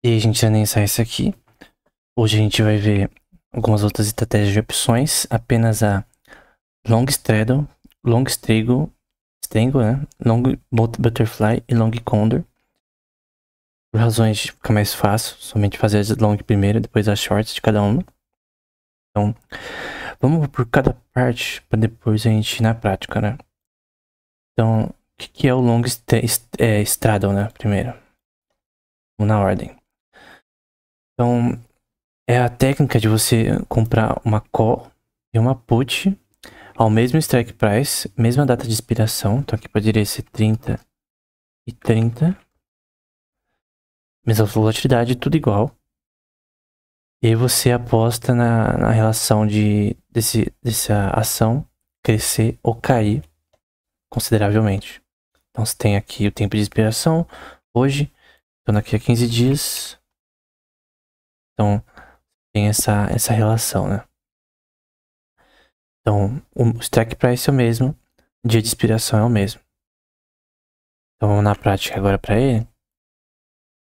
E aí, a gente já nem sai isso aqui. Hoje a gente vai ver algumas outras estratégias de opções. Apenas a Long Straddle, Long Strangle, né? Long Butterfly e Long Condor. Por razões de ficar mais fácil, somente fazer as long primeiro, depois as shorts de cada uma. Então, vamos por cada parte para depois a gente ir na prática, né? Então, o que é o Long Straddle, né? Primeiro, vamos na ordem. Então, é a técnica de você comprar uma call e uma put ao mesmo strike price, mesma data de expiração. Então aqui poderia ser 30 e 30. Mesma volatilidade, tudo igual. E aí você aposta na relação dessa ação crescer ou cair consideravelmente. Então você tem aqui o tempo de expiração hoje, então daqui a 15 dias. Então tem essa relação, né? Então o strike price é o mesmo, o dia de expiração é o mesmo. Então vamos na prática agora para ele.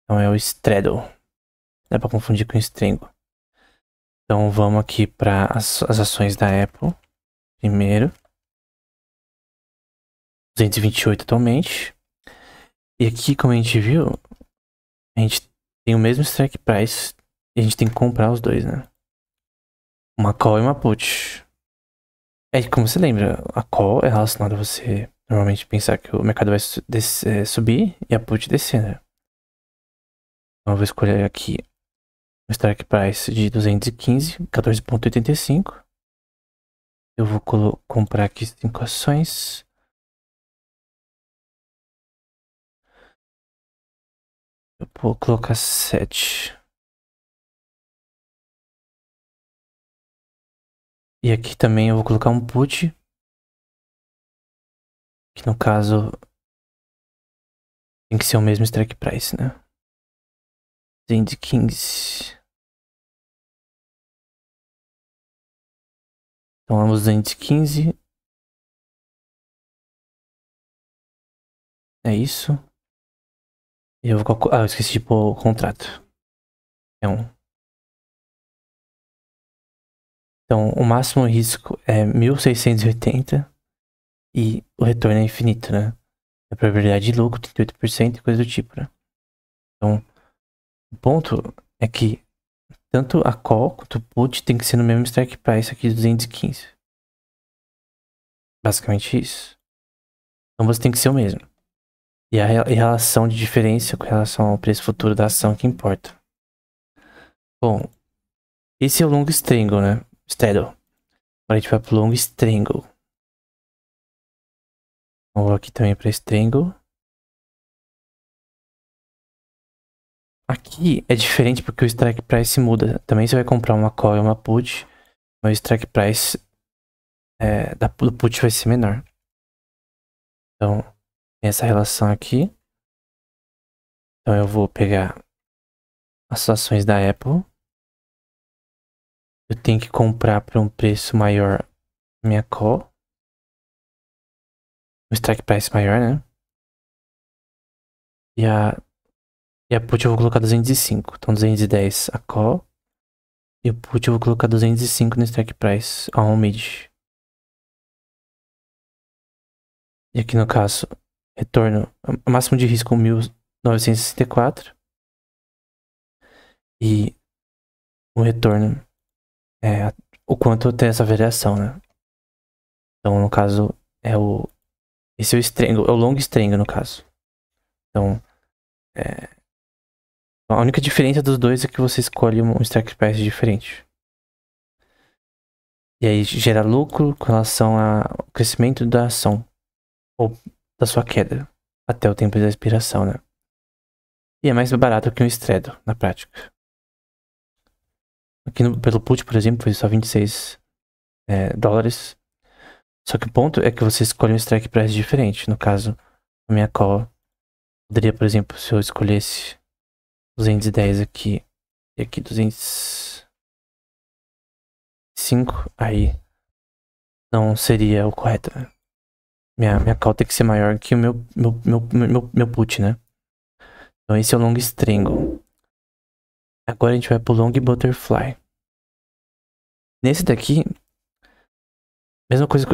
Então é o straddle. Dá para confundir com strangle. Então vamos aqui para as ações da Apple. Primeiro. 228 atualmente. E aqui, como a gente viu, a gente tem o mesmo strike price. E a gente tem que comprar os dois, né? Uma call e uma put. É como você lembra, a call é relacionada a você normalmente pensar que o mercado vai subir e a put descer, né? Então eu vou escolher aqui o strike price de 215, 14,85. Eu vou comprar aqui 5 ações. Eu vou colocar 7. E aqui também eu vou colocar um put. Que no caso tem que ser o mesmo strike price, né? 215. Então ambos 215. É isso. E eu vou calcular. Ah, eu esqueci de pôr o contrato. É um. Então o máximo risco é 1680. E o retorno é infinito, né? A probabilidade de lucro, 38% e coisa do tipo, né? Então, o ponto é que tanto a call quanto o put tem que ser no mesmo strike price aqui de 215. Basicamente isso. Então você tem que ser o mesmo. E a relação de diferença com relação ao preço futuro da ação que importa. Bom, esse é o long strangle, né? Straddle. Agora a gente vai pro long strangle. Vou aqui também para strangle. Aqui é diferente porque o strike price muda. Também você vai comprar uma call e uma put, mas o strike price do put vai ser menor. Então, tem essa relação aqui. Então eu vou pegar as ações da Apple. Eu tenho que comprar para um preço maior minha call. Um strike price maior, né? E a put eu vou colocar 205. Então 210 a call. E o put eu vou colocar 205 no strike price a mid. E aqui no caso, retorno, máximo de risco 1964. E o retorno é o quanto tem essa variação, né? Então no caso esse é o strangle, é o long strangle no caso. Então a única diferença dos dois é que você escolhe um strike price diferente. E aí gera lucro com relação ao crescimento da ação ou da sua queda até o tempo da expiração, né? E é mais barato que um straddle na prática. Aqui pelo put, por exemplo, foi só 26 dólares. Só que o ponto é que você escolhe um strike price diferente. No caso, a minha call poderia, por exemplo, se eu escolhesse 210 aqui e aqui 205, aí não seria o correto, né? Minha call tem que ser maior que o meu put, né? Então esse é o long strangle. Agora a gente vai pro Long Butterfly. Nesse daqui, mesma coisa,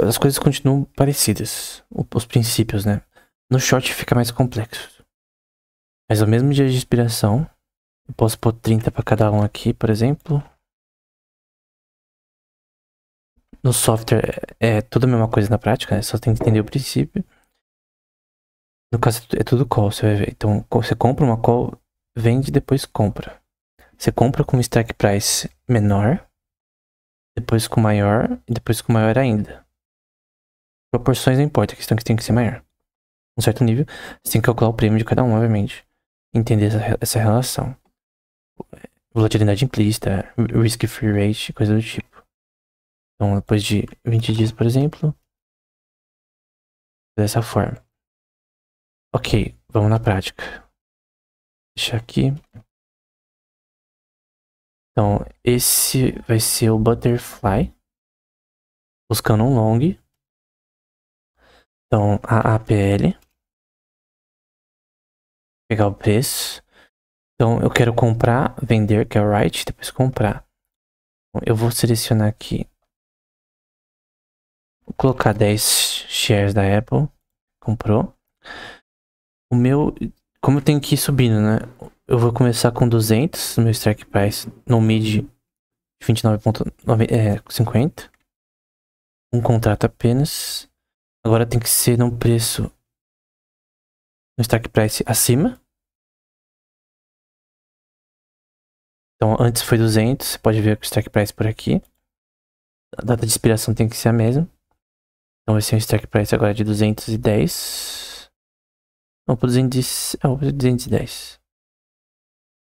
as coisas continuam parecidas, os princípios, né? No short fica mais complexo. Mas é o mesmo dia de expiração. Eu posso pôr 30 para cada um aqui, por exemplo. No software é tudo a mesma coisa na prática, né? Só tem que entender o princípio. No caso é tudo call, você vai ver. Então você compra uma call, vende e depois compra. Você compra com um strike price menor, depois com maior e depois com maior ainda. Proporções não importa, a questão é que tem que ser maior. Um certo nível, você tem que calcular o prêmio de cada um, obviamente. Entender essa relação. Volatilidade implícita, risk-free rate, coisa do tipo. Então, depois de 20 dias, por exemplo, dessa forma. Ok, vamos na prática. Deixa aqui. Então, esse vai ser o Butterfly. Buscando um long. Então, a APL. Pegar o preço. Então, eu quero comprar, vender, que é o write, depois comprar. Eu vou selecionar aqui. Vou colocar 10 shares da Apple. Comprou. O meu, como eu tenho que ir subindo, né? Eu vou começar com 200 no meu strike price, no mid 29,50. Um contrato apenas. Agora tem que ser num preço no strike price acima. Então antes foi 200, você pode ver que o strike price por aqui. A data de expiração tem que ser a mesma. Então vai ser um strike price agora de 210. Vamos para 210.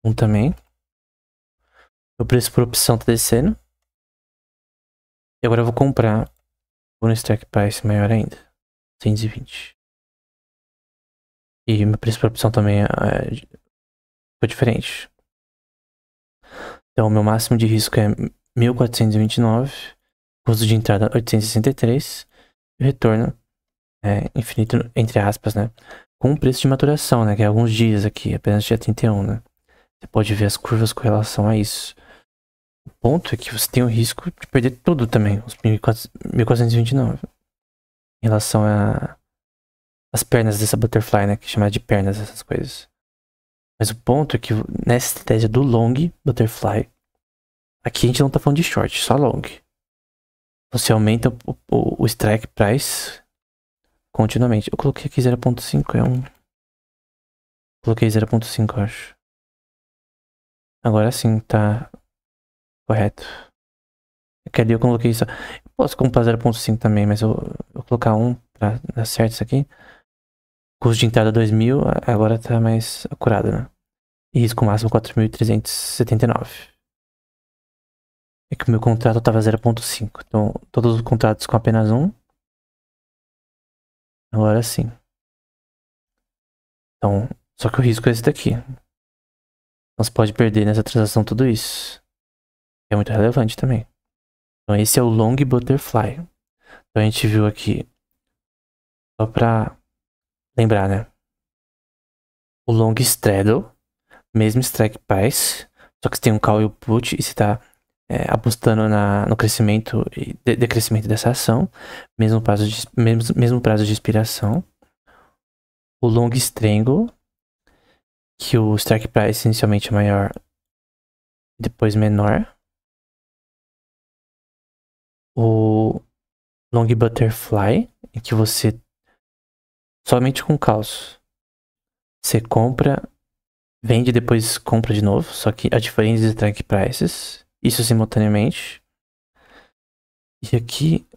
Um também. O preço por opção tá descendo. E agora eu vou comprar por um strike price maior ainda. 220. E meu preço por opção também foi diferente. Então, o meu máximo de risco é 1.429. Custo de entrada 863. E o retorno é infinito, entre aspas, né? Com um preço de maturação, né? Que é alguns dias aqui, apenas dia 31, né? Você pode ver as curvas com relação a isso. O ponto é que você tem o risco de perder tudo também, os 1.429. Em relação as pernas dessa butterfly, né? Que chama de pernas, essas coisas. Mas o ponto é que nessa estratégia do long butterfly, aqui a gente não tá falando de short, só long. Você aumenta o strike price continuamente. Eu coloquei aqui 0.5, Coloquei 0.5, acho. Agora sim, tá correto. É que ali eu coloquei só. Eu posso comprar 0.5 também, mas eu vou colocar 1 pra dar certo isso aqui. Custo de entrada 2.000, agora tá mais acurado, né? E risco máximo 4.379. É que o meu contrato tava 0.5. Então, todos os contratos com apenas 1. Agora sim. Então, só que o risco é esse daqui. Você pode perder nessa transação tudo isso. É muito relevante também. Então, esse é o Long Butterfly. Então, a gente viu aqui, só pra lembrar, né? O Long Straddle, mesmo strike price, só que você tem um call e o put e você tá apostando no crescimento e decrescimento dessa ação, mesmo prazo de expiração. O Long Strangle, que o strike price inicialmente é maior, depois menor. O Long Butterfly, em que você somente com calço você compra, vende e depois compra de novo, só que a diferença de strike prices, isso simultaneamente. E aqui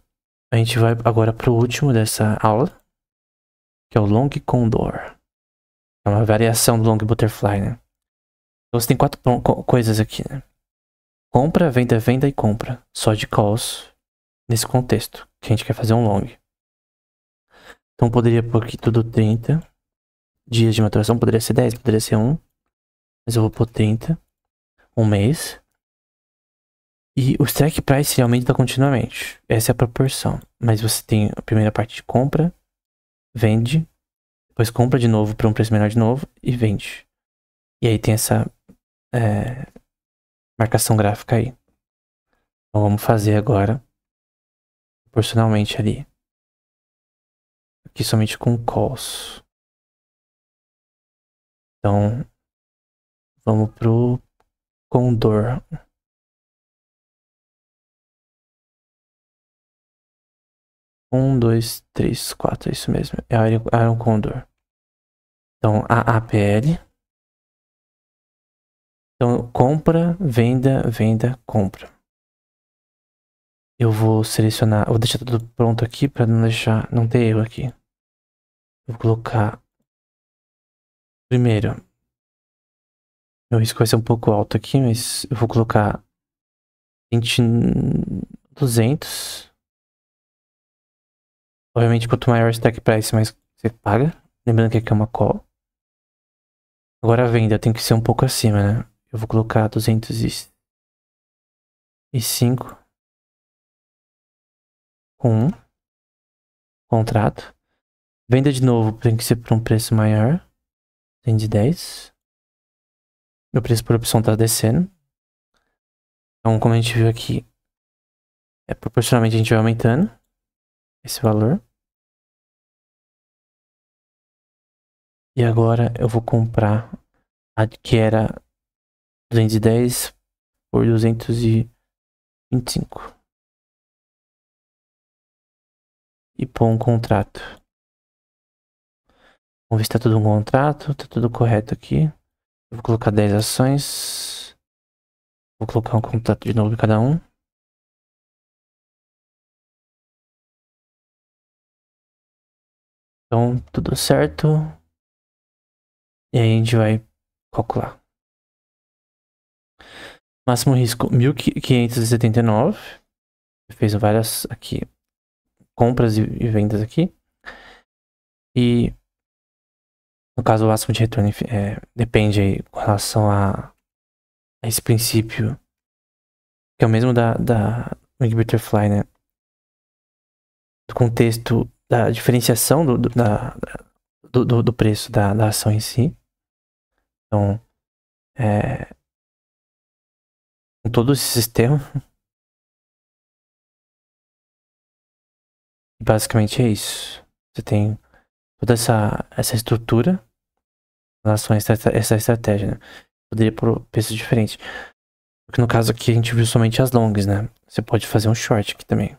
a gente vai agora pro último dessa aula, que é o Long Condor. É uma variação do Long Butterfly, né? Então você tem 4 coisas aqui, né? Compra, venda e compra. Só de calls nesse contexto, que a gente quer fazer um long. Então poderia pôr aqui tudo 30 dias de maturação, poderia ser 10, poderia ser 1. Mas eu vou pôr 30. Um mês. E o strike price aumenta continuamente. Essa é a proporção. Mas você tem a primeira parte de compra, vende, depois compra de novo para um preço menor de novo e vende. E aí tem essa marcação gráfica aí. Então vamos fazer agora proporcionalmente ali. Aqui somente com calls. Então vamos pro Condor. 1, 2, 3, 4, é isso mesmo. É Iron Condor. Então a APL. Então compra, venda, venda, compra. Eu vou selecionar, vou deixar tudo pronto aqui para não ter erro aqui. Vou colocar primeiro. Meu risco vai ser um pouco alto aqui, mas eu vou colocar 200. Obviamente, quanto maior o stack price, mais você paga. Lembrando que aqui é uma call. Agora a venda tem que ser um pouco acima, né? Eu vou colocar 205 com 1 contrato. Venda de novo tem que ser por um preço maior. 210. Meu preço por opção tá descendo. Então, como a gente viu aqui, proporcionalmente a gente vai aumentando esse valor. E agora eu vou comprar a que era 210 por 225. E pôr um contrato. Vamos ver se tá tudo um contrato. Tá tudo correto aqui. Eu vou colocar 10 ações. Vou colocar um contrato de novo em cada um. Então, tudo certo. E aí a gente vai calcular. Máximo risco 1.579. Fez várias aqui compras e vendas aqui. E no caso o máximo de retorno depende aí com relação a esse princípio, que é o mesmo da Wing Butterfly, né? Do contexto da diferenciação do preço da ação em si. Então, com todo esse sistema, basicamente é isso. Você tem toda essa estrutura em relação a essa estratégia, né? Poderia por preços diferentes. Porque no caso aqui a gente viu somente as longs, né? Você pode fazer um short aqui também.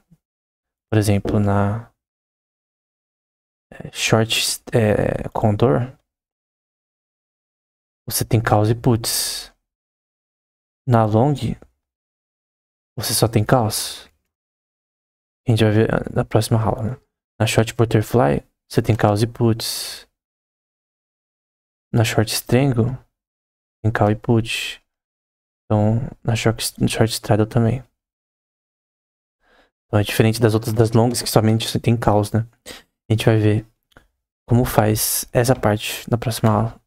Por exemplo, na short Condor, você tem calls e puts. Na long, você só tem calls. A gente vai ver na próxima aula, né? Na short Butterfly, você tem calls e puts. Na short Strangle, tem call e put. Então, na short Straddle também. Então é diferente das outras das longas, que somente você tem calls, né? A gente vai ver como faz essa parte na próxima aula.